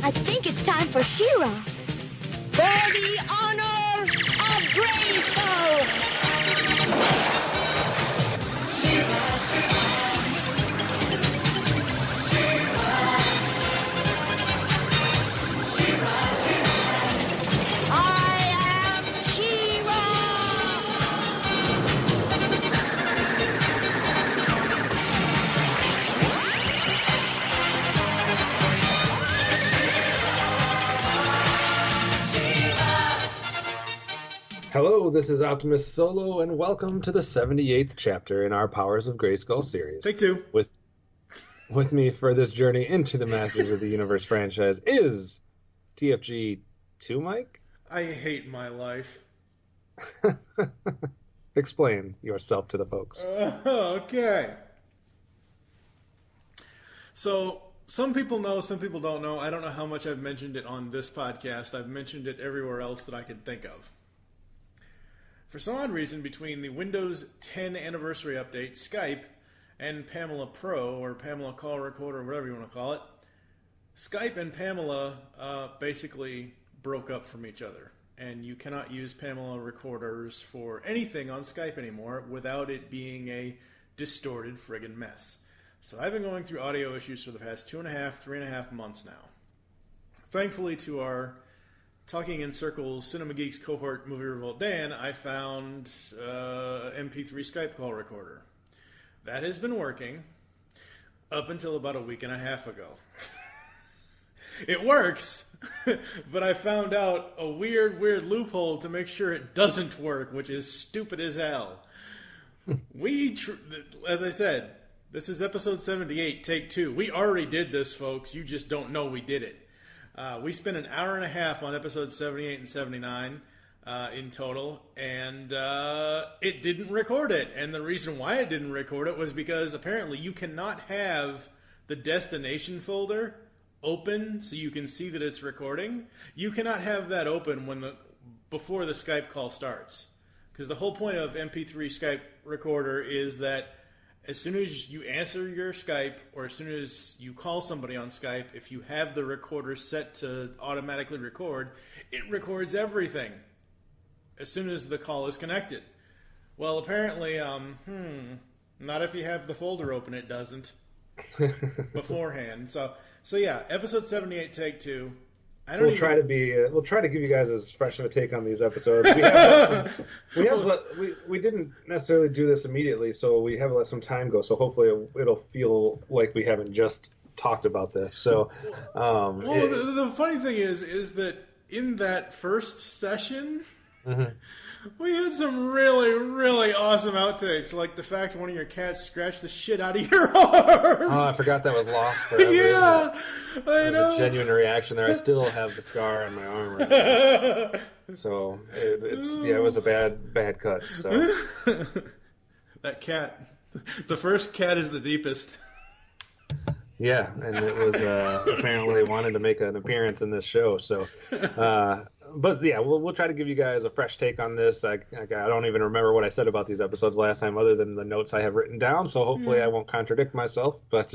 I think it's time for She-Ra. For the honor of GRAYSKULL! She-Ra, She-Ra. She-Ra. She-Ra, She-Ra. I am She-Ra! Hello, this is OptimusSolo, and welcome to the 78th chapter in our Powers of GRAYSKULL series. Take two. With me for this journey into the Masters of the Universe franchise is TFG1Mike. I hate my life. Explain yourself to the folks. Okay. So, some people know, some people don't know. I don't know how much I've mentioned it on this podcast. I've mentioned it everywhere else that I could think of. For some odd reason, between the Windows 10 anniversary update, Skype, and Pamela Pro, or Pamela Call Recorder, or whatever you want to call it, Skype and Pamela basically broke up from each other. And you cannot use Pamela recorders for anything on Skype anymore without it being a distorted friggin' mess. So I've been going through audio issues for the past 3.5 months now. Thankfully, to our Talking in Circles Cinema Geeks cohort Movie Revolt Dan, I found MP3 Skype call recorder. That has been working up until about a week and a half ago. It works, but I found out a weird loophole to make sure it doesn't work, which is stupid as hell. As I said, this is episode 78, take 2. We already did this, folks. You just don't know we did it. We spent an hour and a half on episodes 78 and 79 in total, and it didn't record it. And the reason why it didn't record it was because apparently you cannot have the destination folder open so you can see that it's recording. You cannot have that open before the Skype call starts. Because the whole point of MP3 Skype recorder is that as soon as you answer your Skype, or as soon as you call somebody on Skype, if you have the recorder set to automatically record, it records everything as soon as the call is connected. Well, apparently, not if you have the folder open, it doesn't So yeah, episode 78, take 2. We'll try to give you guys as fresh of a take on these episodes. We didn't necessarily do this immediately, so we have let some time go. So hopefully it'll feel like we haven't just talked about this. So, the funny thing is that in that first session, we had some really, really awesome outtakes, like the fact one of your cats scratched the shit out of your arm. Oh, I forgot that was lost forever. Yeah, I know. There's a genuine reaction there. I still have the scar on my arm right now. So it was a bad cut. So that cat, the first cat is the deepest. Yeah, and it was apparently wanted to make an appearance in this show. So, but yeah, we'll try to give you guys a fresh take on this. I don't even remember what I said about these episodes last time, other than the notes I have written down. So hopefully I won't contradict myself. But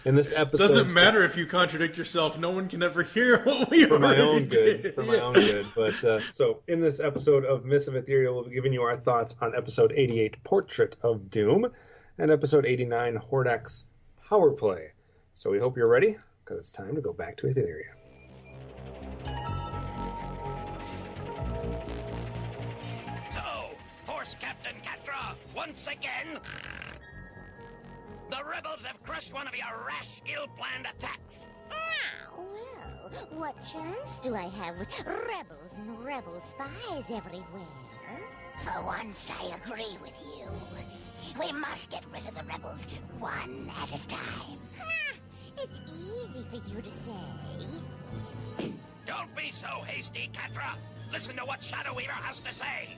in this episode, doesn't matter if you contradict yourself. No one can ever hear what we for my own did. good. For my own good. But so in this episode of Myths of Etheria, we'll be giving you our thoughts on episode 88, Portrait of Doom, and episode 89, Hordak's Power Play. So we hope you're ready, because it's time to go back to Etheria. So, Horse Captain Catra, once again, the rebels have crushed one of your rash, ill-planned attacks. Well, what chance do I have with rebels and rebel spies everywhere? For once, I agree with you. We must get rid of the rebels one at a time. It's easy for you to say. Don't be so hasty, Catra. Listen to what Shadow Weaver has to say.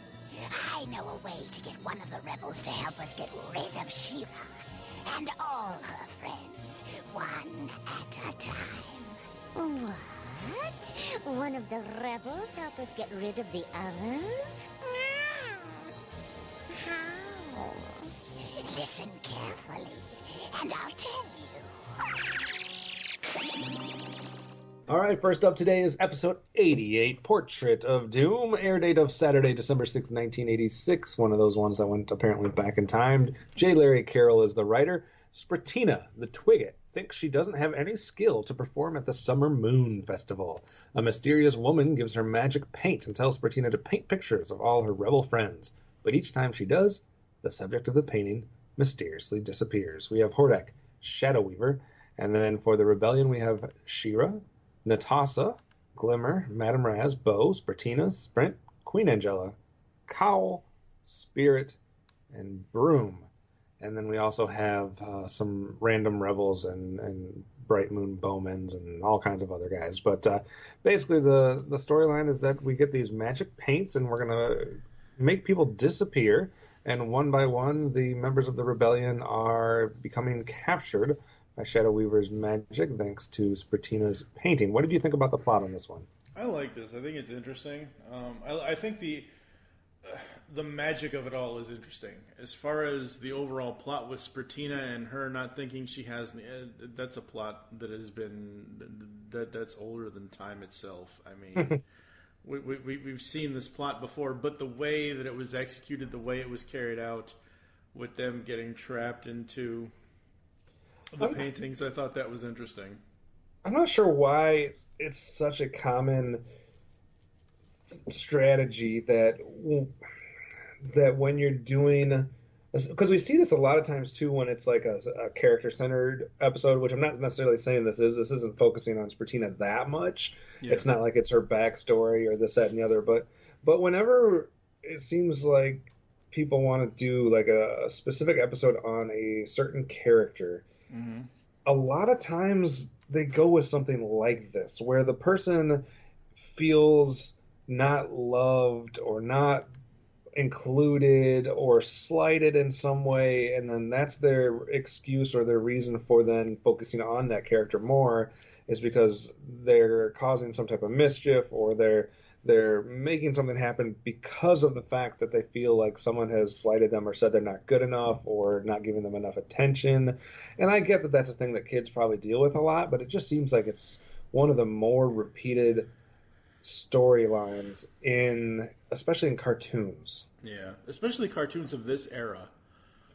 I know a way to get one of the rebels to help us get rid of She-Ra and all her friends, one at a time. What? One of the rebels help us get rid of the others? How? Listen carefully, and I'll tell you. All right, first up today is episode 88, Portrait of Doom, air date of Saturday, December 6, 1986, one of those ones that went apparently back in time. J. Larry Carroll is the writer. Spratina, the Twigget, thinks she doesn't have any skill to perform at the Summer Moon Festival. A mysterious woman gives her magic paint and tells Spratina to paint pictures of all her rebel friends. But each time she does, the subject of the painting mysteriously disappears. We have Hordak, Shadow Weaver, and then for the Rebellion we have She-Ra, Natasha, Glimmer, Madame Raz, Bo, Spratina, Sprint, Queen Angela, Cowl, Spirit, and Broom. And then we also have some random rebels and Bright Moon Bowmans and all kinds of other guys. But basically the storyline is that we get these magic paints and we're going to make people disappear. And one by one, the members of the Rebellion are becoming captured by Shadow Weaver's magic, thanks to Spratina's painting. What did you think about the plot on this one? I like this. I think it's interesting. I think the magic of it all is interesting. As far as the overall plot with Spratina and her not thinking she has, that's a plot that has been that's older than time itself. I mean, we've seen this plot before, but the way that it was executed, the way it was carried out, with them getting trapped into the paintings, I thought that was interesting. I'm not sure why it's such a common strategy that when you're doing, because we see this a lot of times too when it's like a character-centered episode, which I'm not necessarily saying this isn't focusing on Spratina that much. Yeah. It's not like it's her backstory or this, that, and the other, but whenever it seems like people want to do like a specific episode on a certain character, mm-hmm. a lot of times they go with something like this, where the person feels not loved or not included or slighted in some way, and then that's their excuse or their reason for then focusing on that character more, is because they're causing some type of mischief or they're making something happen because of the fact that they feel like someone has slighted them or said they're not good enough or not giving them enough attention. And I get that that's a thing that kids probably deal with a lot, but it just seems like it's one of the more repeated storylines especially in cartoons. Yeah, especially cartoons of this era.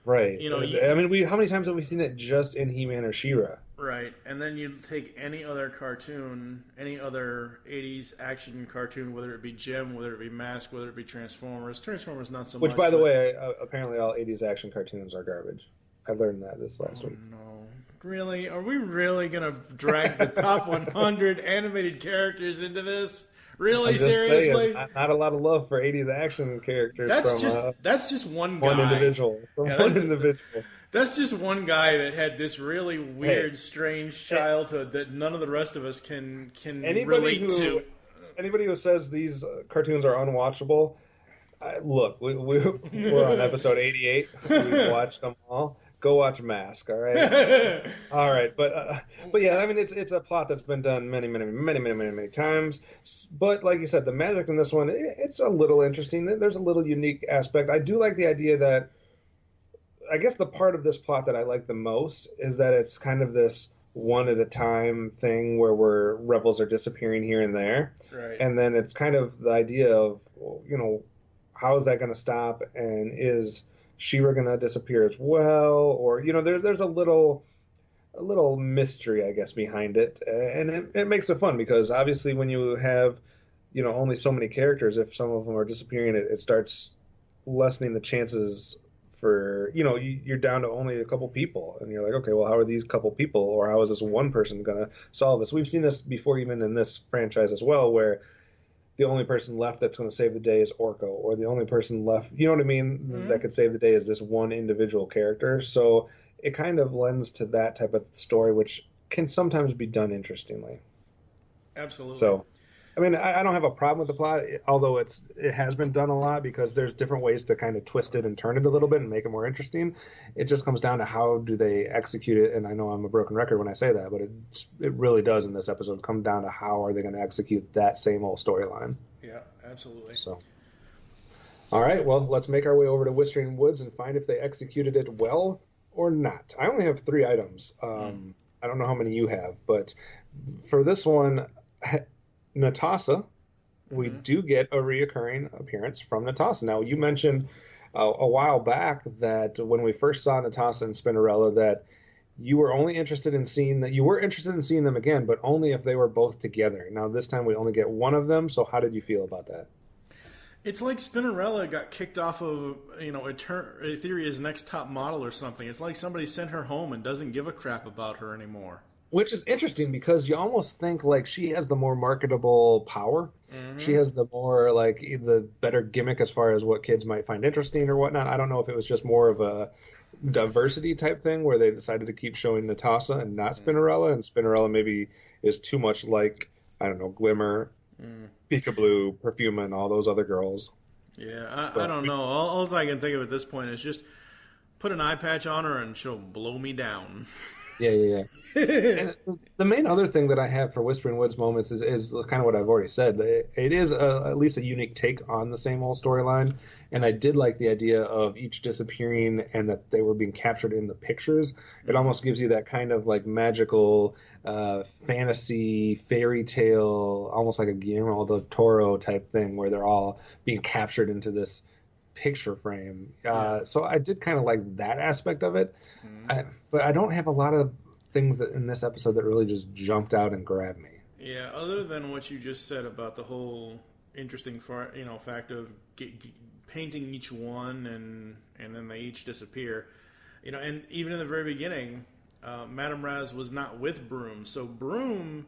Right. You know, I mean, how many times have we seen it just in He-Man or She-Ra? Right, and then you take any other cartoon, any other 80s action cartoon, whether it be Gem, whether it be Mask, whether it be Transformers. Transformers not so much. Which, by the way, apparently all 80s action cartoons are garbage. I learned that this last week. No. Really? Are we really going to drag the top 100 animated characters into this? Really? Seriously? Saying, not a lot of love for 80s action characters. That's just one guy. One individual. One individual. That's just one guy that had this really weird, strange childhood that none of the rest of us can relate to. Anybody who says these cartoons are unwatchable, look, we're on episode 88. We've watched them all. Go watch Mask, all right? All right, but yeah, I mean, it's a plot that's been done many times. But like you said, the magic in this one, it's a little interesting. There's a little unique aspect. I do like the idea that, I guess the part of this plot that I like the most is that it's kind of this one at a time thing where rebels are disappearing here and there. Right. And then it's kind of the idea of, you know, how is that going to stop? And is She-Ra going to disappear as well? Or, you know, there's a little mystery, I guess, behind it. And it makes it fun because obviously when you have, you know, only so many characters, if some of them are disappearing, it starts lessening the chances for, you know, you're down to only a couple people. And you're like, okay, well, how are these couple people, or how is this one person going to solve this? We've seen this before even in this franchise as well, where the only person left that's going to save the day is Orko, or the only person left, you know what I mean, mm-hmm. that could save the day is this one individual character. So it kind of lends to that type of story, which can sometimes be done interestingly. Absolutely. So, I mean, I don't have a problem with the plot, although it has been done a lot because there's different ways to kind of twist it and turn it a little bit and make it more interesting. It just comes down to how do they execute it, and I know I'm a broken record when I say that, but it really does in this episode come down to how are they going to execute that same old storyline. Yeah, absolutely. So, all right, well, let's make our way over to Whistling Woods and find if they executed it well or not. I only have 3 items. I don't know how many you have, but for this one, Natasha, we do get a reoccurring appearance from Natasha. Now, you mentioned a while back that when we first saw Natasha and Spinnerella, that you were only interested in seeing that you were interested in seeing them again, but only if they were both together. Now, this time we only get one of them. So, how did you feel about that? It's like Spinnerella got kicked off of, Etheria's Next Top Model or something. It's like somebody sent her home and doesn't give a crap about her anymore. Which is interesting because you almost think like she has the more marketable power. Mm-hmm. She has the more like the better gimmick as far as what kids might find interesting or whatnot. I don't know if it was just more of a diversity type thing where they decided to keep showing Natasha and not Spinnerella, and Spinnerella maybe is too much like, I don't know, Glimmer, Peekaboo, Perfuma, and all those other girls. Yeah, I don't know. All I can think of at this point is just put an eye patch on her and she'll blow me down. Yeah. And the main other thing that I have for Whispering Woods moments is kind of what I've already said. It is at least a unique take on the same old storyline, and I did like the idea of each disappearing and that they were being captured in the pictures. It almost gives you that kind of like magical fantasy fairy tale, almost like a Guillermo del Toro type thing where they're all being captured into this picture frame. So I did kind of like that aspect of it, but I don't have a lot of things that in this episode that really just jumped out and grabbed me. Yeah, other than what you just said about the whole interesting fact of painting each one and then they each disappear. And even in the very beginning, Madame Raz was not with Broom, so Broom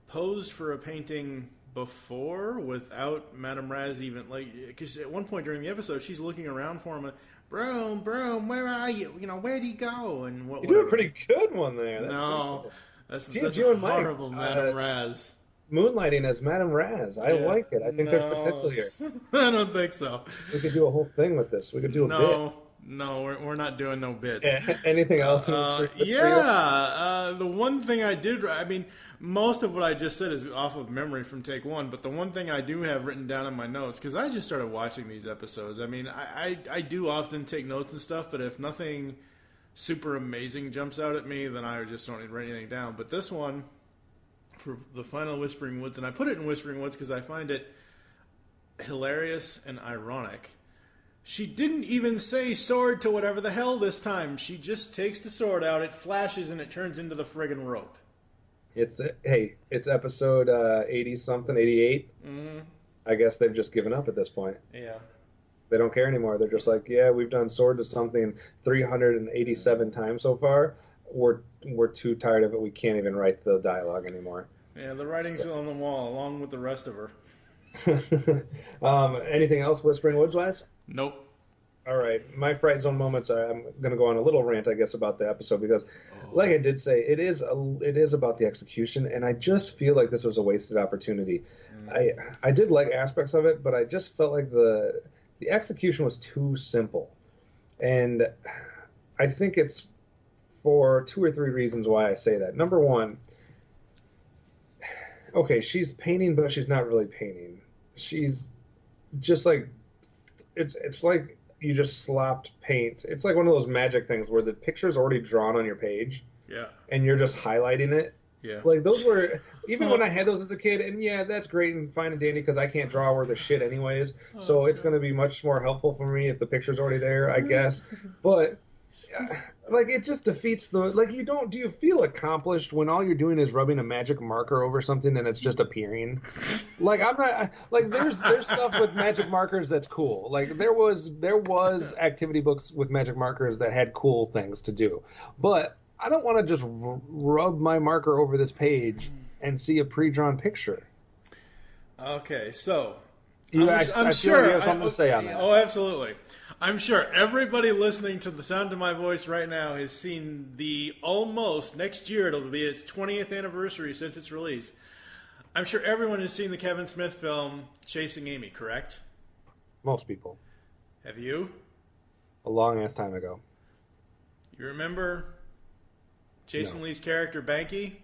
posed for a painting before without Madame Raz even, like, because at one point during the episode she's looking around for him and, Broom, where are you? Where'd he go? And what? You do a pretty good one there. That's horrible, Madame Raz. Moonlighting as Madame Raz. I like it. I think there's potential here. I don't think so. We could do a whole thing with this. We could do a bit. No, we're not doing no bits. Anything else? The one thing most of what I just said is off of memory from take one, but the one thing I do have written down in my notes, because I just started watching these episodes. I do often take notes and stuff, but if nothing super amazing jumps out at me, then I just don't write anything down. But this one, for the final Whispering Woods, and I put it in Whispering Woods because I find it hilarious and ironic. She didn't even say sword to whatever the hell this time. She just takes the sword out, it flashes, and it turns into the friggin' rope. It's episode 80-something, 88. Mm-hmm. I guess they've just given up at this point. Yeah. They don't care anymore. They're just like, yeah, we've done sword to something 387 times so far. We're too tired of it. We can't even write the dialogue anymore. Yeah, the writing's on the wall, along with the rest of her. Anything else Whispering Woods wise? Nope. All right. My Fright Zone moments, I'm going to go on a little rant, I guess, about the episode because, like I did say, it is about the execution, and I just feel like this was a wasted opportunity. I did like aspects of it, but I just felt like the execution was too simple. And I think it's for 2 or 3 reasons why I say that. Number one, okay, she's painting, but she's not really painting. She's just like, it's like you just slopped paint. It's like one of those magic things where the picture's already drawn on your page. Yeah. And you're just highlighting it. Yeah. Like those were, even when I had those as a kid, and yeah, that's great and fine and dandy because I can't draw worth a shit anyways. So it's going to be much more helpful for me if the picture's already there, I guess. But like it just defeats the, like do you feel accomplished when all you're doing is rubbing a magic marker over something and it's just appearing? Like I'm not, like there's stuff with magic markers that's cool. Like there was activity books with magic markers that had cool things to do. But I don't want to just rub my marker over this page and see a pre-drawn picture. Okay, so I'm sure you have something to say on that. Oh, absolutely. I'm sure everybody listening to the sound of my voice right now has seen the almost, next year it'll be its 20th anniversary since its release. I'm sure everyone has seen the Kevin Smith film Chasing Amy, correct? Most people. Have you? A long-ass time ago. You remember Jason Lee's character, Banky?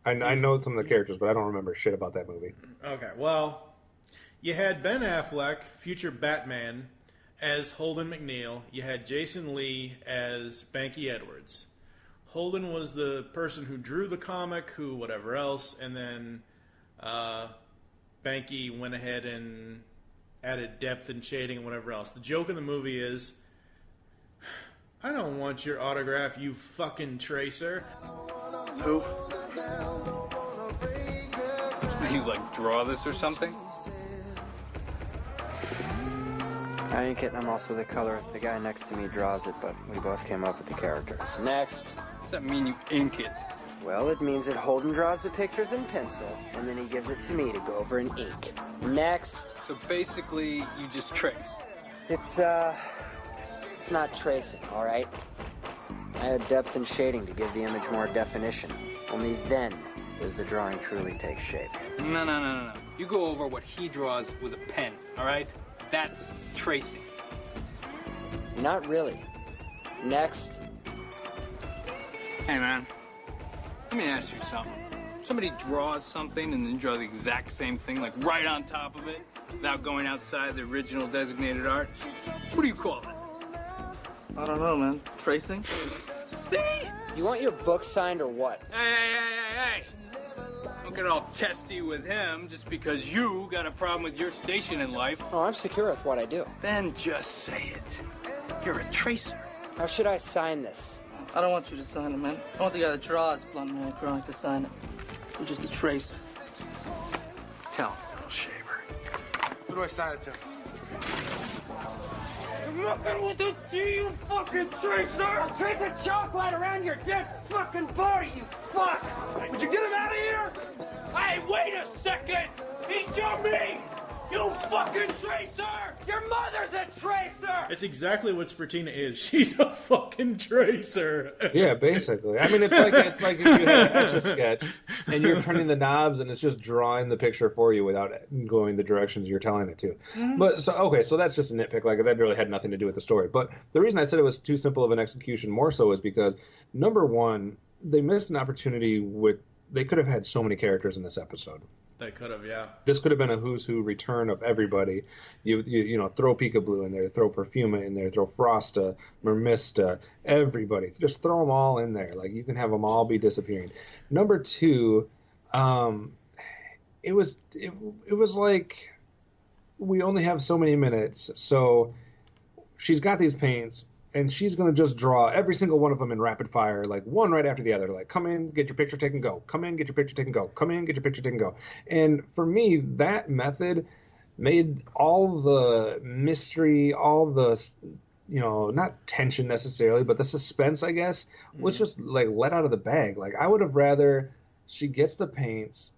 I know some of the characters, but I don't remember shit about that movie. Okay, well, you had Ben Affleck, future Batman, as Holden McNeil. You had Jason Lee as Banky Edwards. Holden was the person who drew the comic, who whatever else, and then Banky went ahead and added depth and shading and whatever else. The joke in the movie is, I don't want your autograph, you fucking tracer. Who? You, like, draw this or something? I ain't kidding, I'm also the colorist. The guy next to me draws it, but we both came up with the characters. Next. Does that mean you ink it? Well, it means that Holden draws the pictures in pencil, and then he gives it to me to go over in ink. Next. So basically, you just trace. It's not tracing, all right? I add depth and shading to give the image more definition. Only then does the drawing truly take shape. No. You go over what he draws with a pen, all right? That's tracing. Not really. Next. Hey, man. Let me ask you something. Somebody draws something and then draw the exact same thing, like right on top of it, without going outside the original designated art. What do you call it? I don't know, man. Tracing? See? You want your book signed or what? Hey. Don't get all testy with him just because you got a problem with your station in life. Oh, I'm secure with what I do. Then just say it. You're a tracer. How should I sign this? I don't want you to sign it, man. I want the guy that draws Blunt Man Chronic to sign it. You're just a tracer. Tell him, little shaver. Who do I sign it to? I'm not gonna do you fucking tracer! I'll trace a chocolate around your dead fucking body, you fuck! Would you get him out of here? Hey, wait a second! Eat your meat! You fucking tracer! Your mother's a tracer! It's exactly what Spartina is. She's a fucking tracer. Yeah, basically. I mean, it's like if you had an Etch-a-Sketch and you're turning the knobs and it's just drawing the picture for you without going the directions you're telling it to. Mm-hmm. But so that's just a nitpick. Like, that really had nothing to do with the story. But the reason I said it was too simple of an execution more so is because, number one, they missed an opportunity with. They could have had so many characters in this episode. They could have, yeah. This could have been a who's who return of everybody. You know, throw Peekaboo in there, throw Perfuma in there, throw Frosta, Mermista, everybody. Just throw them all in there. Like, you can have them all be disappearing. Number two, it was like we only have so many minutes, so she's got these paints. And she's going to just draw every single one of them in rapid fire, like one right after the other. Like, come in, get your picture taken, go. Come in, get your picture taken, go. Come in, get your picture taken, go. And for me, that method made all the mystery, all the, you know, not tension necessarily, but the suspense, I guess, was just, like, let out of the bag. Like, I would have rather she gets the paints,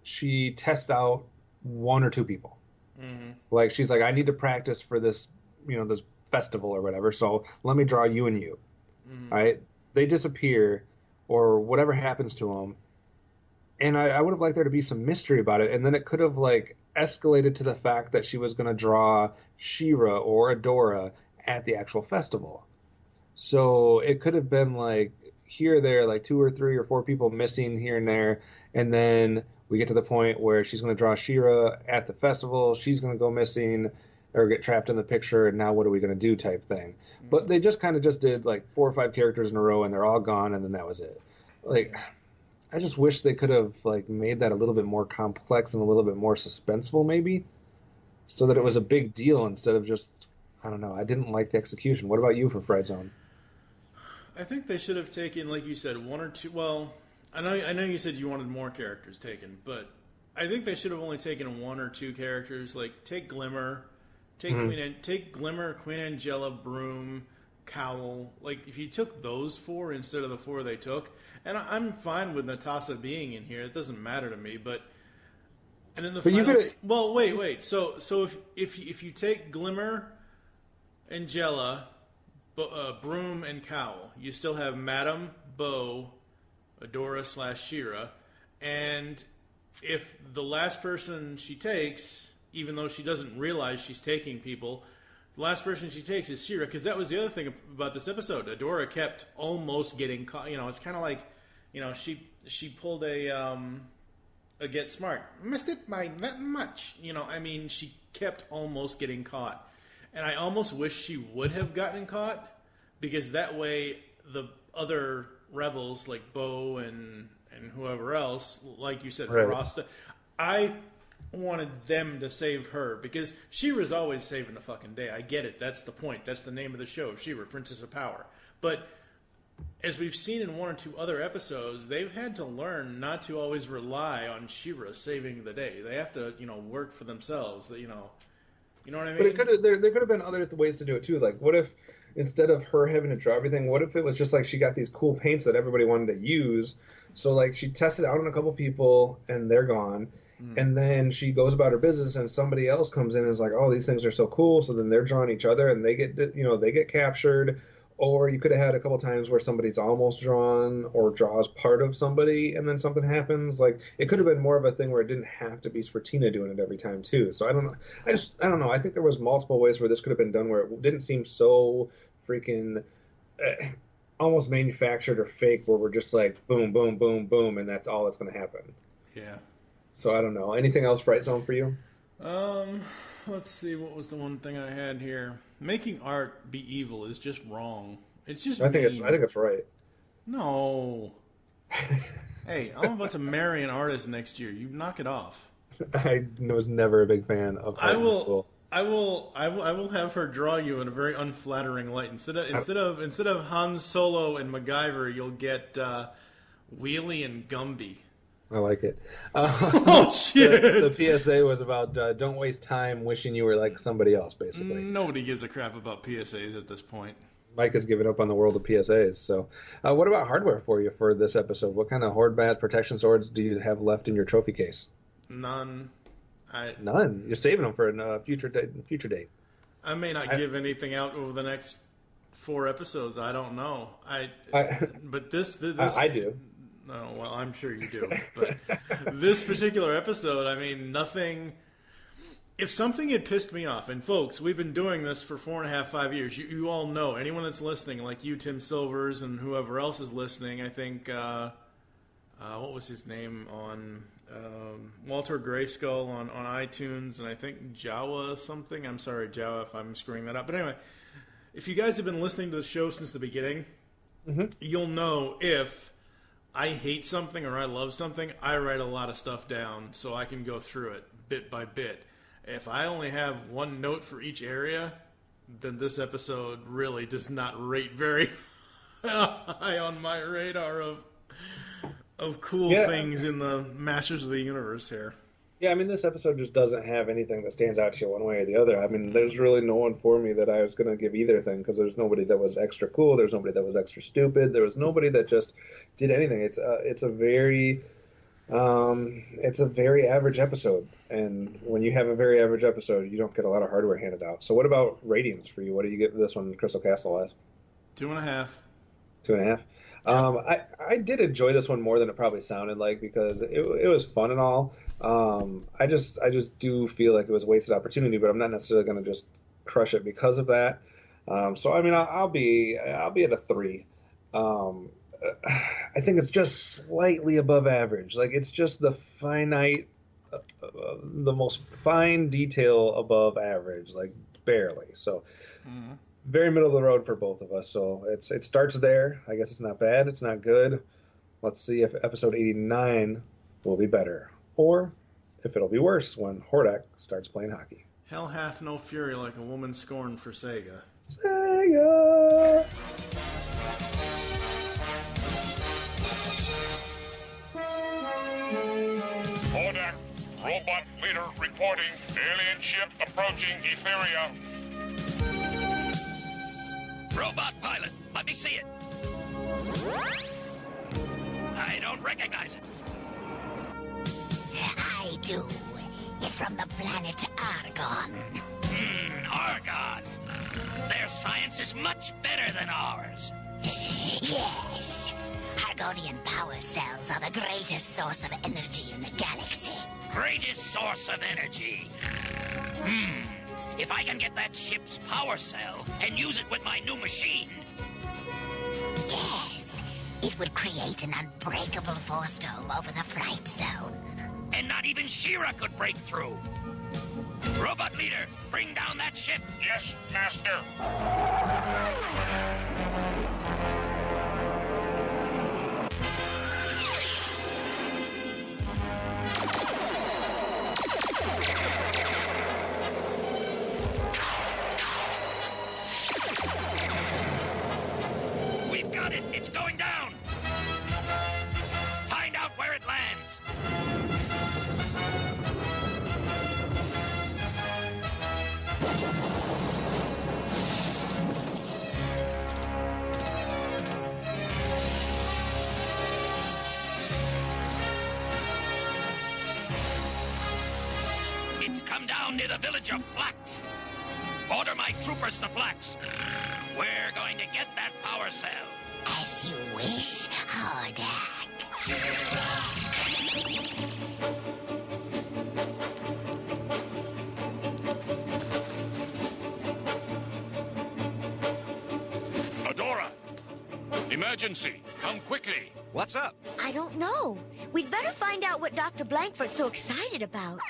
she tests out one or two people. Mm-hmm. Like, she's like, I need to practice for this, you know, this festival or whatever, so let me draw you and you. Mm-hmm. All right, they disappear or whatever happens to them, and I would have liked there to be some mystery about it, and then it could have like escalated to the fact that she was going to draw She-Ra or Adora at the actual festival. So it could have been like here or there, like 2 or 3 or 4 people missing here and there, and then we get to the point where she's going to draw She-Ra at the festival, she's going to go missing or get trapped in the picture, and now what are we going to do type thing. But they just kind of just did like 4 or 5 characters in a row, and they're all gone, and then that was it. Like, I just wish they could have like made that a little bit more complex and a little bit more suspenseful, maybe, so that it was a big deal instead of just, I don't know. I didn't like the execution. What about you for Fred Zone? I think they should have taken, like you said, 1 or 2. Well, I know you said you wanted more characters taken, but I think they should have only taken 1 or 2 characters. Like, take Glimmer. Take Glimmer, Queen Angela, Broom, Cowl. Like, if you took those 4 instead of the 4 they took, and I'm fine with Natasha being in here. It doesn't matter to me. But and then the final. Well, wait. So if you take Glimmer, Angela, Broom, and Cowl, you still have Madam, Bo, Adora / She-Ra, and if the last person she takes, even though she doesn't realize she's taking people, the last person she takes is She-Ra, because that was the other thing about this episode. Adora kept almost getting caught. You know, it's kind of like, you know, she pulled a Get Smart. Missed it by that much. You know, I mean, she kept almost getting caught. And I almost wish she would have gotten caught, because that way the other rebels, like Bo and whoever else, like you said, right. Frosta, I wanted them to save her, because She-Ra's always saving the fucking day. I get it. That's the point. That's the name of the show, She-Ra, Princess of Power. But as we've seen in one or two other episodes, they've had to learn not to always rely on She-Ra saving the day. They have to, work for themselves. You know what I mean? But there could have been other ways to do it too. Like, what if instead of her having to draw everything, what if it was just like she got these cool paints that everybody wanted to use? So like she tested out on a couple people and they're gone. And then she goes about her business, and somebody else comes in and is like, "Oh, these things are so cool." So then they're drawing each other, and they get captured. Or you could have had a couple times where somebody's almost drawn or draws part of somebody, and then something happens. Like it could have been more of a thing where it didn't have to be Spartina doing it every time too. So I don't know. I don't know. I think there was multiple ways where this could have been done where it didn't seem so freaking almost manufactured or fake, where we're just like boom, boom, boom, boom, and that's all that's going to happen. Yeah. So I don't know. Anything else, Fright Zone, for you? Let's see. What was the one thing I had here? Making art be evil is just wrong. It's just. I think it's right. No. Hey, I'm about to marry an artist next year. You knock it off. I was never a big fan of art in school. I will have her draw you in a very unflattering light. Instead of Han Solo and MacGyver, you'll get Wheelie and Gumby. I like it. Oh, shit! The PSA was about don't waste time wishing you were like somebody else, basically. Nobody gives a crap about PSAs at this point. Mike has given up on the world of PSAs. So what about hardware for you for this episode? What kind of Horde Bat protection swords do you have left in your trophy case? None. None? You're saving them for a future date. I may not give anything out over the next 4 episodes. I don't know. But this I do. No, well, I'm sure you do. But this particular episode, I mean, nothing. If something had pissed me off, and folks, we've been doing this for 4.5, 5 years. You all know, anyone that's listening, like you, Tim Silvers, and whoever else is listening, I think, what was his name on Walter GRAYSKULL on iTunes, and I think Jawa something. I'm sorry, Jawa, if I'm screwing that up. But anyway, if you guys have been listening to the show since the beginning, you'll know if I hate something or I love something, I write a lot of stuff down so I can go through it bit by bit. If I only have one note for each area, then this episode really does not rate very high on my radar of cool things in the Masters of the Universe here. Yeah, I mean, this episode just doesn't have anything that stands out to you one way or the other. I mean, there's really no one for me that I was going to give either thing, because there's nobody that was extra cool, there's nobody that was extra stupid, there was nobody that just did anything. It's a very average episode, and when you have a very average episode, you don't get a lot of hardware handed out. So what about ratings for you? What do you give this one, Crystal Castle, as? 2.5. 2.5. Yeah. I did enjoy this one more than it probably sounded like, because it was fun and all. I just do feel like it was a wasted opportunity, but I'm not necessarily going to just crush it because of that. So I mean, I'll be at a 3. I think it's just slightly above average. Like, it's just the most fine detail above average, like barely. So very middle of the road for both of us. So it starts there. I guess it's not bad. It's not good. Let's see if episode 89 will be better, or if it'll be worse when Hordak starts playing hockey. Hell hath no fury like a woman scorned for Sega. Sega! Hordak, robot leader reporting. Alien ship approaching Etheria. Robot pilot, let me see it. I don't recognize it. I do. It's from the planet Argon. Argon. Their science is much better than ours. Yes. Argonian power cells are the greatest source of energy in the galaxy. Greatest source of energy. If I can get that ship's power cell and use it with my new machine. Yes. It would create an unbreakable force dome over the flight zone. And not even She-Ra could break through. Robot leader, bring down that ship. Yes, master. come down near the village of Flax. Order my troopers to Flax. We're going to get that power cell. As you wish, Hordak. Adora! Emergency! Come quickly! What's up? I don't know. We'd better find out what Dr. Blankford's so excited about.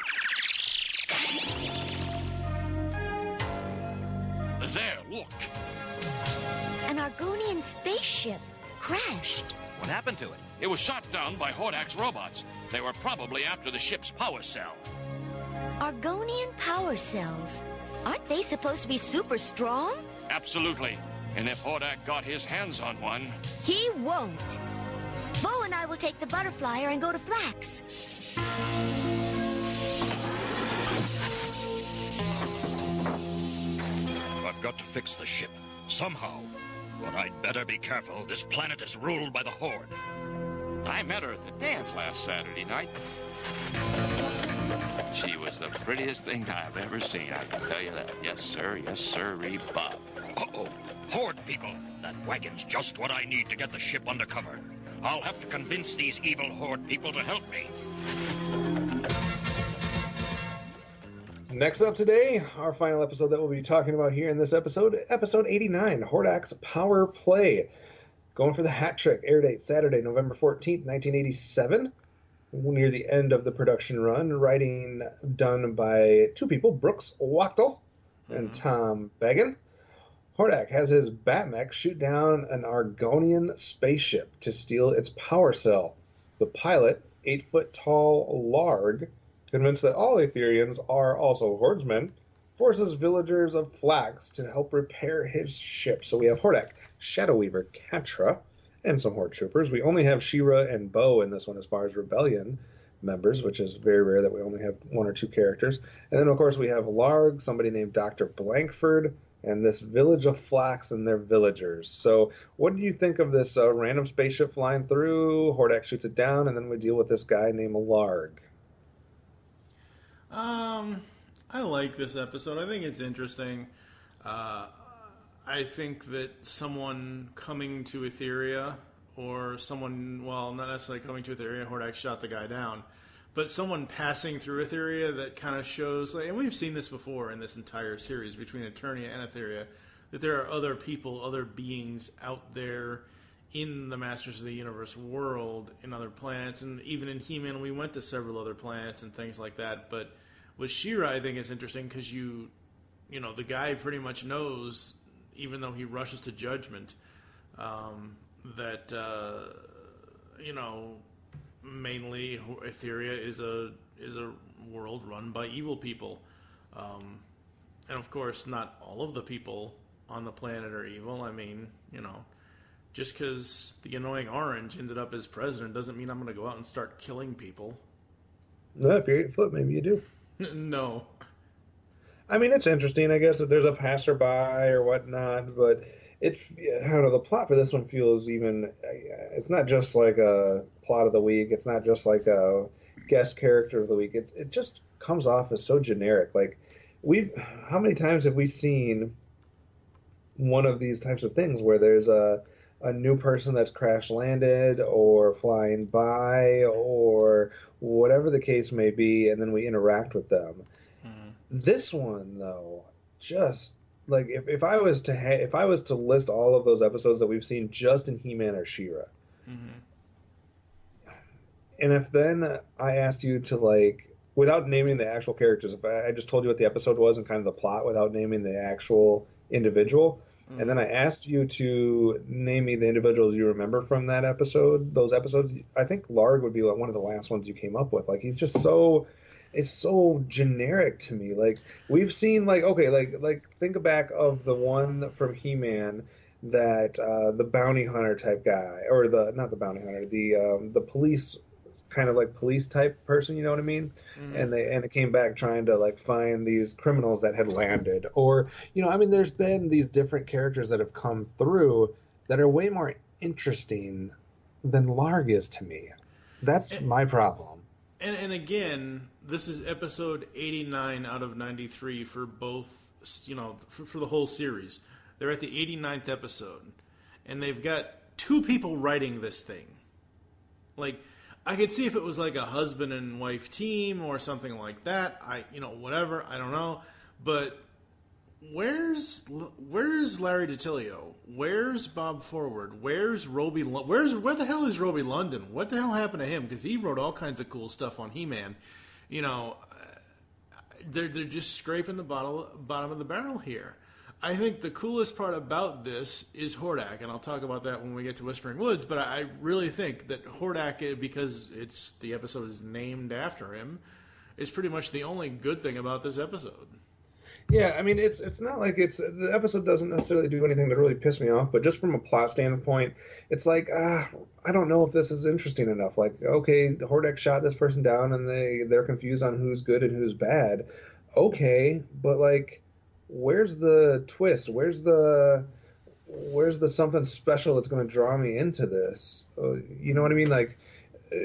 There, look! An Argonian spaceship crashed. What happened to it? It was shot down by Hordak's robots. They were probably after the ship's power cell. Argonian power cells. Aren't they supposed to be super strong? Absolutely. And if Hordak got his hands on one... He won't. Bo and I will take the butterflyer and go to Flax. I've got to fix the ship. Somehow. But I'd better be careful. This planet is ruled by the Horde. I met her at the dance last Saturday night. She was the prettiest thing I've ever seen, I can tell you that. Yes, sir. Yes, sir-ree, Bob. Uh-oh. Horde people. That wagon's just what I need to get the ship under cover. I'll have to convince these evil Horde people to help me. Next up today, our final episode that we'll be talking about here in this episode, episode 89, Hordak's Power Play. Going for the hat trick, air date Saturday, November 14th, 1987. Near the end of the production run, writing done by two people, Brooks Wachtel and Tom Began. Hordak has his Batmech shoot down an Argonian spaceship to steal its power cell. The pilot, 8-foot-tall Larg, convinced that all Etherians are also Hordesmen, forces villagers of Flax to help repair his ship. So we have Hordak, Shadow Weaver, Catra, and some Horde troopers. We only have She-Ra and Bo in this one as far as Rebellion members, which is very rare that we only have one or two characters. And then, of course, we have Larg, somebody named Dr. Blankford, and this village of Flax and their villagers. So what do you think of this random spaceship flying through? Hordak shoots it down, and then we deal with this guy named Larg. I like this episode. I think it's interesting. I think that someone coming to Etheria, or someone, well, not necessarily coming to Etheria, Hordak shot the guy down, but someone passing through Etheria that kind of shows, like, and we've seen this before in this entire series between Eternia and Etheria, that there are other people, other beings out there in the Masters of the Universe world, in other planets, and even in He-Man we went to several other planets and things like that. But with She-Ra, I think it's interesting because you know, the guy pretty much knows, even though he rushes to judgment, that you know, mainly Etheria is a world run by evil people, and of course not all of the people on the planet are evil. I mean, you know, just because the annoying Orange ended up as president doesn't mean I'm going to go out and start killing people. No, if you're 8 foot, maybe you do. No. I mean, it's interesting, I guess, that there's a passerby or whatnot, but it's, I don't know, the plot for this one feels even, it's not just like a plot of the week, it's not just like a guest character of the week, it just comes off as so generic. Like, how many times have we seen one of these types of things where there's a new person that's crash landed or flying by or whatever the case may be, and then we interact with them. This one, though, just like if I was to list all of those episodes that we've seen just in He-Man or She-Ra, and if then I asked you to, like, without naming the actual characters, if I just told you what the episode was and kind of the plot without naming the actual individual, and then I asked you to name me the individuals you remember from that episode, those episodes, I think Larg would be like one of the last ones you came up with. Like, he's just so. It's so generic to me. Like, we've seen, like, okay, like think back of the one from He-Man that the bounty hunter type guy, or not the bounty hunter, the police, kind of like police type person, you know what I mean? And it came back trying to, like, find these criminals that had landed, or, you know, I mean, there's been these different characters that have come through that are way more interesting than Larg is to me. That's my problem. And again, this is episode 89 out of 93 for both, for the whole series. They're at the 89th episode. And they've got 2 people writing this thing. Like, I could see if it was like a husband and wife team or something like that. Whatever, I don't know. But where's Larry DiTillio? Where's Bob Forward? Where's Roby? Where the hell is Roby London? What the hell happened to him? Because he wrote all kinds of cool stuff on He-Man. They're just scraping the bottom of the barrel here. I think the coolest part about this is Hordak, and I'll talk about that when we get to Whispering Woods, but I really think that Hordak, because the episode is named after him, is pretty much the only good thing about this episode. Yeah, I mean, it's not like the episode doesn't necessarily do anything to really piss me off, but just from a plot standpoint, it's like, I don't know if this is interesting enough. Like, okay, Hordak shot this person down, and they're confused on who's good and who's bad. Okay, but like, where's the twist? Where's the something special that's going to draw me into this? You know what I mean? Like,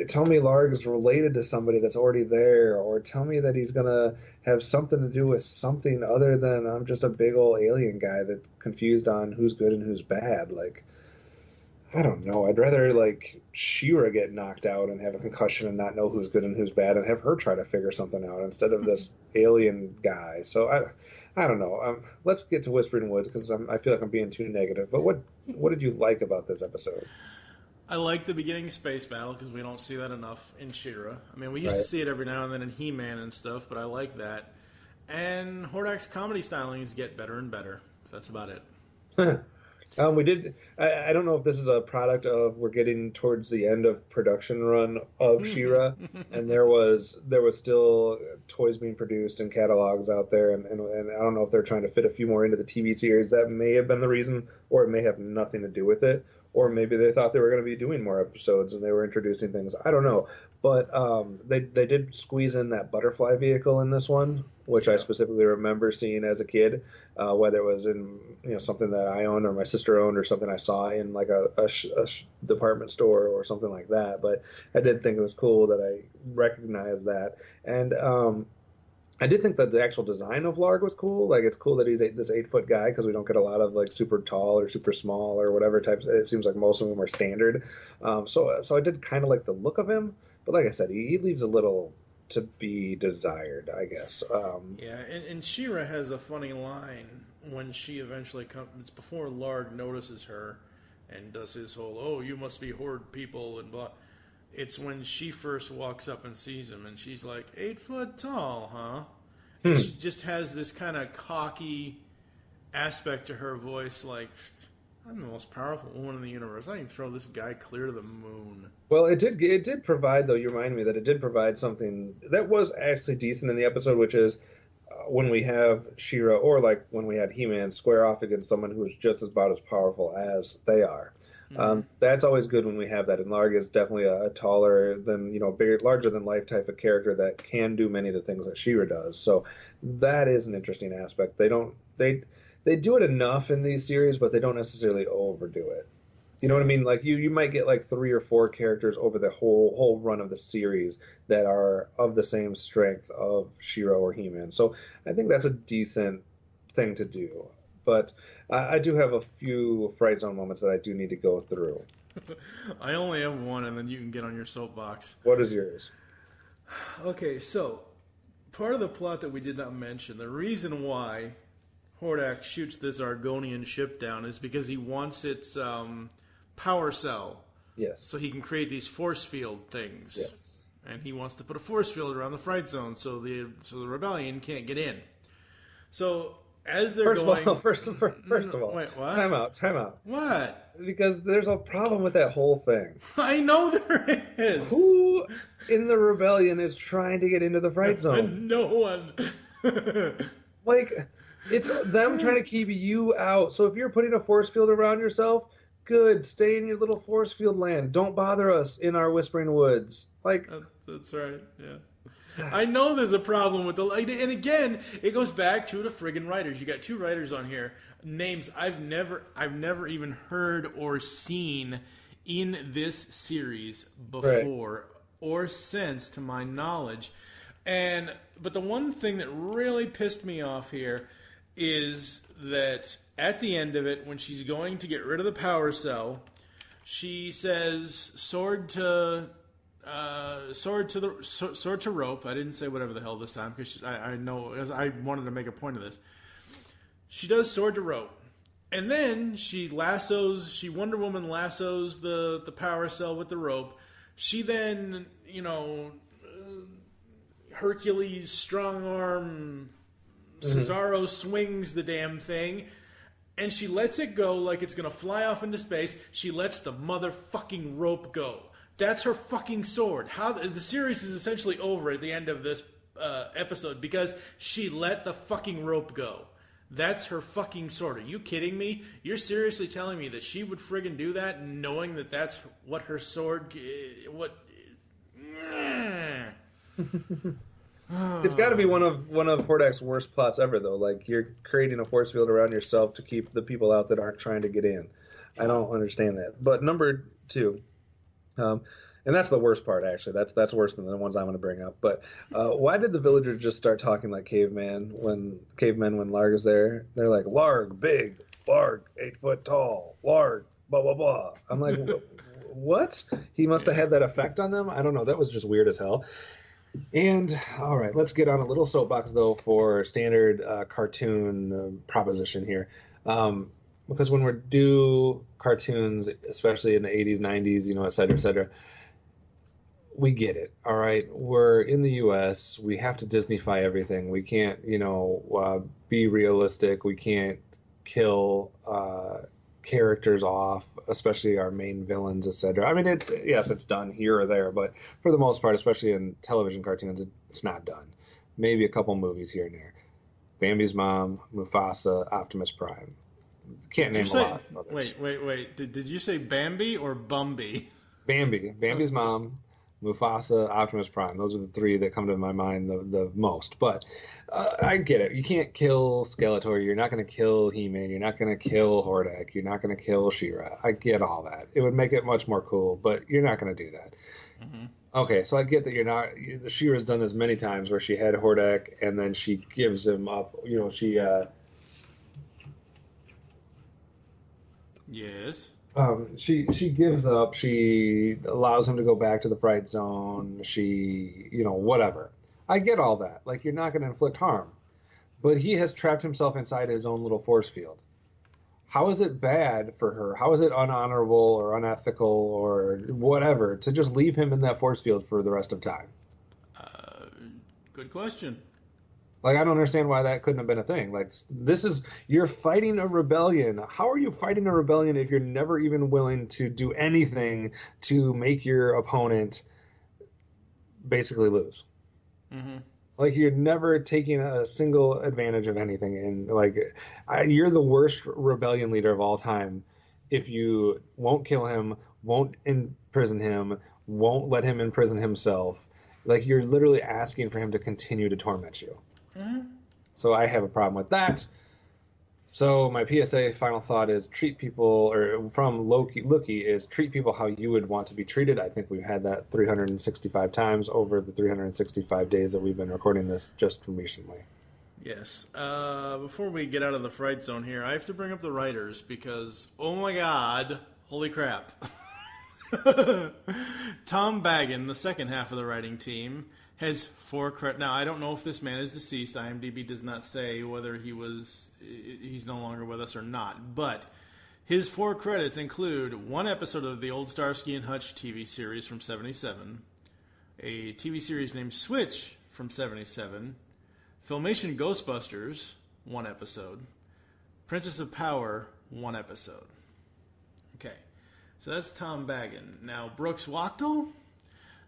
tell me Larg is related to somebody that's already there, or tell me that he's going to have something to do with something other than I'm just a big old alien guy that's confused on who's good and who's bad. Like, I don't know. I'd rather, like, She-Ra get knocked out and have a concussion and not know who's good and who's bad and have her try to figure something out instead of this alien guy. So I don't know. Let's get to Whispering Woods because I feel like I'm being too negative. But what did you like about this episode? I like the beginning space battle because we don't see that enough in She-Ra. I mean, we used to see it every now and then in He-Man and stuff, but I like that. And Hordak's comedy stylings get better and better. So that's about it. We did. I don't know if this is a product of we're getting towards the end of production run of She-Ra, and there was still toys being produced and catalogs out there, and I don't know if they're trying to fit a few more into the TV series. That may have been the reason, or it may have nothing to do with it, or maybe they thought they were going to be doing more episodes and they were introducing things. I don't know, but they did squeeze in that butterfly vehicle in this one, which I specifically remember seeing as a kid, whether it was in something that I owned or my sister owned or something I saw in like a department store or something like that. But I did think it was cool that I recognized that, and I did think that the actual design of Larg was cool. Like, it's cool that he's this 8-foot guy because we don't get a lot of like super tall or super small or whatever types. It seems like most of them are standard. So I did kind of like the look of him, but like I said, he leaves a little to be desired, I guess. Yeah, and She-Ra has a funny line when she eventually comes. It's before Larg notices her and does his whole, "Oh, you must be horde people," and blah. It's when she first walks up and sees him, and she's like, 8 foot tall, huh? And she just has this kind of cocky aspect to her voice, like, I'm the most powerful woman in the universe. I can throw this guy clear to the moon. Well, it did provide, though, you remind me that it did provide something that was actually decent in the episode, which is when we have She-Ra, or like when we had He-Man square off against someone who is just about as powerful as they are. That's always good when we have that, and Larg is definitely a taller than, bigger, larger than life type of character that can do many of the things that She-Ra does. So that is an interesting aspect. They do it enough in these series, but they don't necessarily overdo it. You know what I mean? Like you might get like 3 or 4 characters over the whole run of the series that are of the same strength of She-Ra or He-Man. So I think that's a decent thing to do. But I do have a few Fright Zone moments that I do need to go through. I only have one, and then you can get on your soapbox. What is yours? Okay, so part of the plot that we did not mention, the reason why Hordak shoots this Argonian ship down is because he wants its power cell. Yes. So he can create these force field things. Yes. And he wants to put a force field around the Fright Zone so the rebellion can't get in. So as they're First of all, wait, what? Time out. What? Because there's a problem with that whole thing. I know there is. Who in the rebellion is trying to get into the Fright Zone? No one. Like, it's them trying to keep you out. So if you're putting a force field around yourself, good. Stay in your little force field land. Don't bother us in our Whispering Woods. Like, that's right. Yeah. I know there's a problem with and again, it goes back to the friggin' writers. You got 2 writers on here, names I've never even heard or seen in this series before or since, to my knowledge. But the one thing that really pissed me off here is that at the end of it, when she's going to get rid of the power cell, she says sword to rope. I didn't say whatever the hell this time because I know, because I wanted to make a point of this. She does sword to rope, and then she Wonder Woman lassos the power cell with the rope. She then, Hercules strong arm Cesaro swings the damn thing, and she lets it go like it's going to fly off into space. She lets the motherfucking rope go. That's her fucking sword. The series is essentially over at the end of this episode because she let the fucking rope go. That's her fucking sword. Are you kidding me? You're seriously telling me that she would friggin' do that knowing that that's what her sword... It's got to be one of Hordak's worst plots ever, though. Like, you're creating a force field around yourself to keep the people out that aren't trying to get in. I don't understand that. But number 2, and that's the worst part, actually. That's worse than the ones I'm going to bring up. But why did the villagers just start talking like cavemen when Larg is there? They're like, Larg, big, Larg, 8 foot tall, Larg, blah, blah, blah. I'm like, what? He must have had that effect on them? I don't know. That was just weird as hell. And, all right, let's get on a little soapbox, though, for standard cartoon proposition here. Because when we do cartoons, especially in the 80s, 90s, et cetera, we get it, all right? We're in the U.S. We have to Disney-fy everything. We can't, be realistic. We can't kill characters off, especially our main villains, etc. I mean, it's done here or there, but for the most part, especially in television cartoons, it's not done. Maybe a couple movies here and there. Bambi's mom, Mufasa, Optimus Prime. Can't name a lot of others. Wait. Did you say Bambi or Bumby? Bambi's mom, Mufasa, Optimus Prime. Those are the 3 that come to my mind the most. But I get it. You can't kill Skeletor. You're not going to kill He-Man. You're not going to kill Hordak. You're not going to kill She-Ra. I get all that. It would make it much more cool, but you're not going to do that. Mm-hmm. Okay, so I get that you're not... She-Ra's done this many times where she had Hordak and then she gives him up. Yes. She gives up. She allows him to go back to the Fright Zone. She, whatever. I get all that. Like, you're not going to inflict harm. But he has trapped himself inside his own little force field. How is it bad for her? How is it unhonorable or unethical or whatever to just leave him in that force field for the rest of time? Good question. Like, I don't understand why that couldn't have been a thing. Like, you're fighting a rebellion. How are you fighting a rebellion if you're never even willing to do anything to make your opponent basically lose? Mm-hmm. Like, you're never taking a single advantage of anything. And, like, you're the worst rebellion leader of all time if you won't kill him, won't imprison him, won't let him imprison himself. Like, you're literally asking for him to continue to torment you. Mm-hmm. So I have a problem with that. So my PSA final thought is treat people how you would want to be treated. I think we've had that 365 times over the 365 days that we've been recording this just recently. Yes. Before we get out of the Fright Zone here, I have to bring up the writers because, oh my god, holy crap. Tom Baggin, the second half of the writing team, has 4 credits. Now, I don't know if this man is deceased. IMDb does not say whether he's no longer with us or not. But his 4 credits include 1 episode of the old Starsky and Hutch TV series from 1977, a TV series named Switch from 1977, Filmation Ghostbusters, 1 episode, Princess of Power, 1 episode. Okay, so that's Tom Baggin. Now, Brooks Wachtel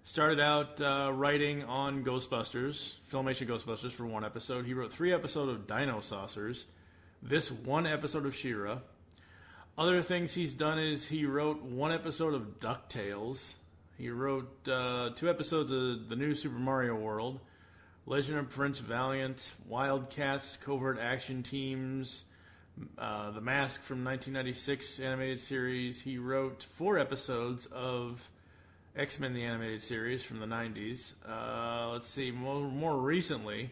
started out writing on Ghostbusters, Filmation Ghostbusters, for 1 episode. He wrote 3 episodes of Dino Saucers, this 1 episode of She-Ra. Other things he's done is he wrote 1 episode of DuckTales. He wrote 2 episodes of the new Super Mario World, Legend of Prince Valiant, Wildcats, Covert Action Teams, The Mask from 1996 animated series. He wrote 4 episodes of X-Men the Animated Series from the 90s. Let's see, more recently,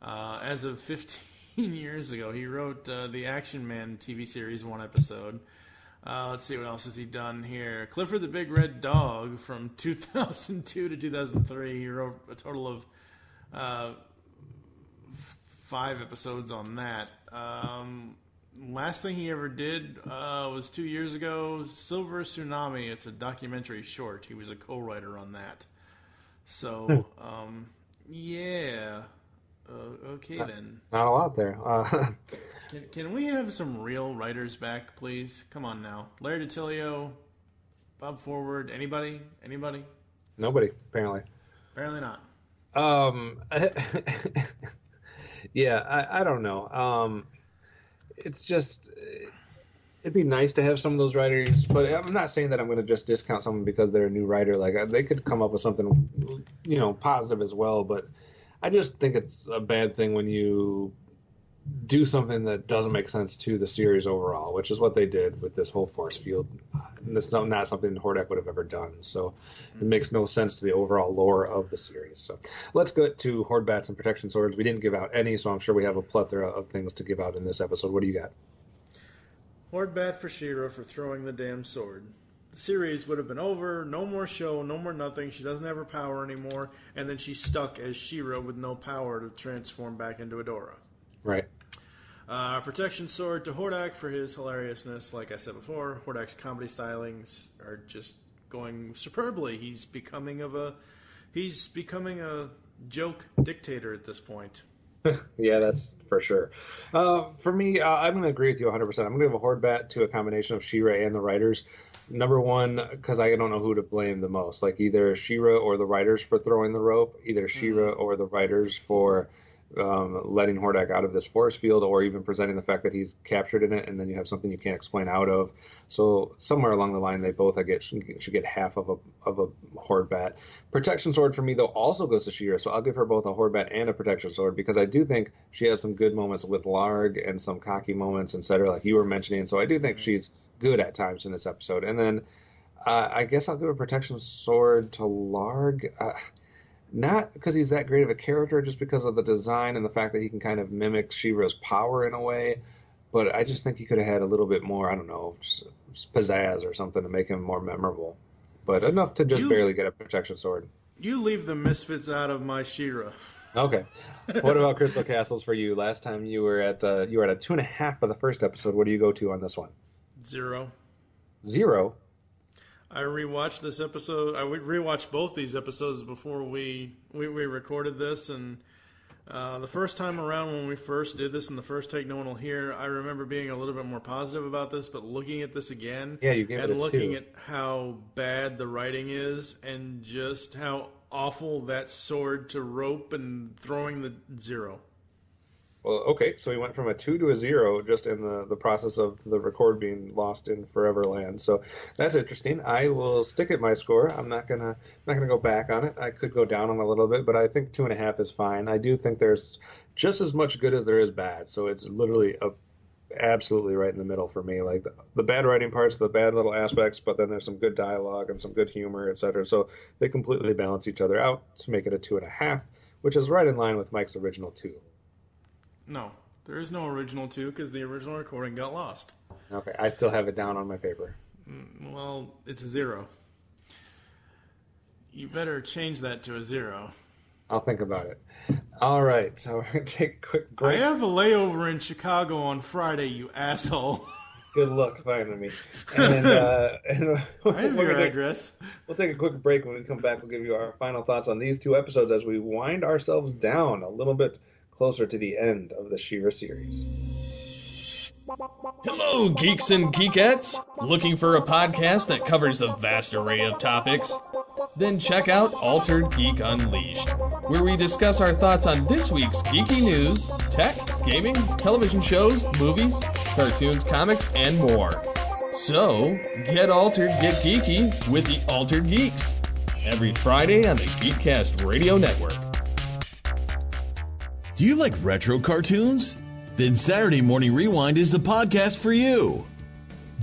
as of 15 years ago, he wrote the Action Man TV series, 1 episode. Let's see, what else has he done here? Clifford the Big Red Dog from 2002 to 2003. He wrote a total of 5 episodes on that. Last thing he ever did was 2 years ago, Silver Tsunami. It's a documentary short. He was a co-writer on that. So, yeah. Okay, then. Not a lot there. Can we have some real writers back, please? Come on now. Larry DiTillio, Bob Forward, anybody? Nobody, apparently. Apparently not. Yeah, I don't know. It's just, it'd be nice to have some of those writers, but I'm not saying that I'm going to just discount someone because they're a new writer. Like, they could come up with something, positive as well, but I just think it's a bad thing when you do something that doesn't make sense to the series overall, which is what they did with this whole force field. And this is not something Hordak would have ever done, so it makes no sense to the overall lore of the series. So let's get to Horde Bats and Protection Swords. We didn't give out any, so I'm sure we have a plethora of things to give out in this episode. What do you got? Horde Bat for She-Ra for throwing the damn sword. The series would have been over, no more show, no more nothing. She doesn't have her power anymore, and then she's stuck as She-Ra with no power to transform back into Adora. Right. Protection Sword to Hordak for his hilariousness. Like I said before, Hordak's comedy stylings are just going superbly. He's becoming a joke dictator at this point. Yeah, that's for sure. For me, I'm going to agree with you 100%. I'm going to give a Horde Bat to a combination of She-Ra and the writers. Number one, because I don't know who to blame the most. Like, either She-Ra or the writers for throwing the rope, either She-Ra or the writers for letting Hordak out of this force field, or even presenting the fact that he's captured in it, and then you have something you can't explain out of. So somewhere along the line, they both should get half of a Horde Bat. Protection Sword for me, though, also goes to She-Ra, so I'll give her both a Horde Bat and a Protection Sword, because I do think she has some good moments with Larg and some cocky moments, etc., like you were mentioning. So I do think she's good at times in this episode. And then I guess I'll give a Protection Sword to Larg. Not because he's that great of a character, just because of the design and the fact that he can kind of mimic She-Ra's power in a way. But I just think he could have had a little bit more, I don't know, pizzazz or something to make him more memorable. But enough to just barely get a Protection Sword. You leave the Misfits out of my She-Ra. Okay. What about Crystal Castles for you? Last time you were at a 2.5 for the first episode. What do you go to on this one? 0. 0? I rewatched this episode. I rewatched both these episodes before we recorded this, and the first time around when we first did this in the first take, no one will hear, I remember being a little bit more positive about this, but looking at this again, you gave it a 2. Looking at how bad the writing is, and just how awful that sword to rope and throwing the 0. Well, okay, so we went from a 2 to a 0 just in the process of the record being lost in Foreverland. So that's interesting. I will stick at my score. I'm not gonna go back on it. I could go down on a little bit, but I think 2.5 is fine. I do think there's just as much good as there is bad. So it's literally absolutely right in the middle for me. Like the bad writing parts, the bad little aspects, but then there's some good dialogue and some good humor, etc. So they completely balance each other out to make it a 2.5, which is right in line with Mike's original 2. No, there is no original 2 because the original recording got lost. Okay, I still have it down on my paper. Well, it's a 0. You better change that to a 0. I'll think about it. All right, so we're going to take a quick break. I have a layover in Chicago on Friday, you asshole. Good luck finding me. And I have your address. We'll take a quick break. When we come back, we'll give you our final thoughts on these 2 episodes as we wind ourselves down a little bit closer to the end of the She-Ra series. Hello, geeks and geekettes! Looking for a podcast that covers a vast array of topics? Then check out Altered Geek Unleashed, where we discuss our thoughts on this week's geeky news, tech, gaming, television shows, movies, cartoons, comics, and more. So, get altered, get geeky with the Altered Geeks, every Friday on the Geekcast Radio Network. Do you like retro cartoons? Then Saturday Morning Rewind is the podcast for you.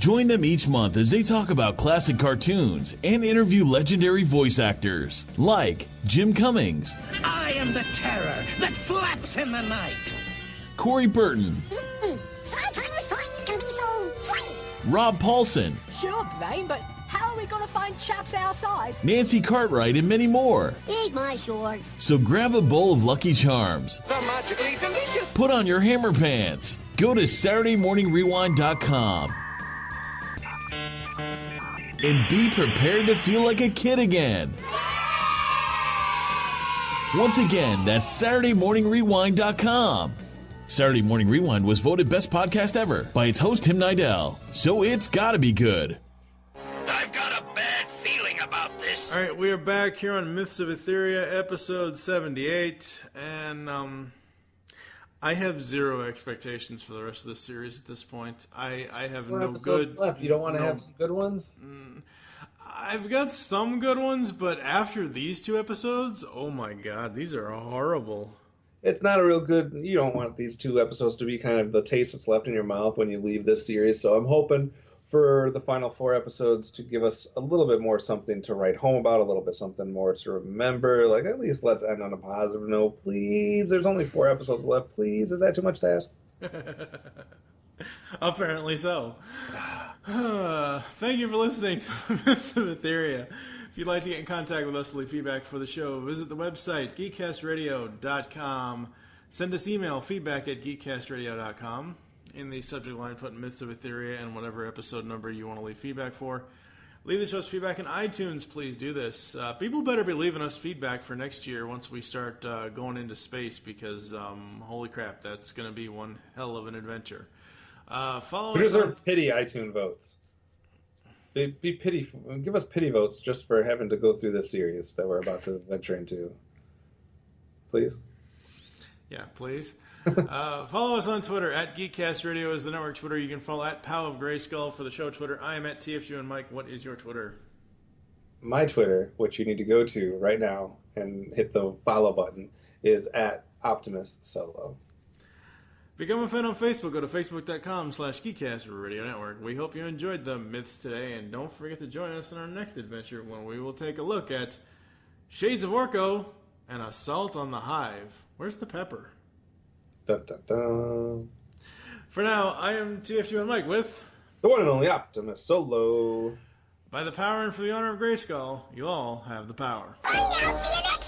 Join them each month as they talk about classic cartoons and interview legendary voice actors like Jim Cummings, I am the terror that flaps in the night. Corey Burton, Sometimes things can be so flighty. Rob Paulson, Sure, Brain, but how are we going to find chaps our size? Nancy Cartwright, and many more. Eat my shorts. So grab a bowl of Lucky Charms. They're magically delicious. Put on your hammer pants. Go to SaturdayMorningRewind.com. And be prepared to feel like a kid again. Once again, that's SaturdayMorningRewind.com. Saturday Morning Rewind was voted Best Podcast Ever by its host, Tim Nidell. So it's gotta be good. I've got a bad feeling about this. All right, we are back here on Myths of Etheria, episode 78, and I have zero expectations for the rest of the series at this point. I have Four no episodes good left. You don't want to have some good ones? I've got some good ones, but after these 2 episodes, oh my god, these are horrible. It's not a real good. You don't want these 2 episodes to be kind of the taste that's left in your mouth when you leave this series. So I'm hoping for the final 4 episodes to give us a little bit more something to write home about, a little bit something more to remember. Like, at least let's end on a positive note, please. There's only 4 episodes left, please. Is that too much to ask? Apparently so. Thank you for listening to Myths of Etheria. If you'd like to get in contact with us to leave feedback for the show, visit the website, geekcastradio.com. Send us email, feedback@geekcastradio.com. In the subject line, put Myths of Etheria and whatever episode number you want to leave feedback for. Leave the show's feedback in iTunes, please do this. People better be leaving us feedback for next year once we start going into space, because holy crap, that's going to be one hell of an adventure. Follow us on... pity iTunes votes. Give us pity votes just for having to go through this series that we're about to venture into. Please? Yeah, please. Follow us on Twitter, @GeekCastRadio is the network Twitter. You can follow @POW for the show Twitter. I am @TFG1Mike. What is your Twitter? My Twitter, which you need to go to right now and hit the follow button, is @OptimusSolo. Become a fan on Facebook. Go to facebook.com/GeekCastRadio Network. We hope you enjoyed the myths today, and don't forget to join us in our next adventure when we will take a look at Shades of Orko and Assault on the Hive. Where's the pepper? Dun, dun, dun. For now, I am TFG1Mike with the one and only OptimusSolo. By the power and for the honor of GRAYSKULL, you all have the power. Bye now, see you next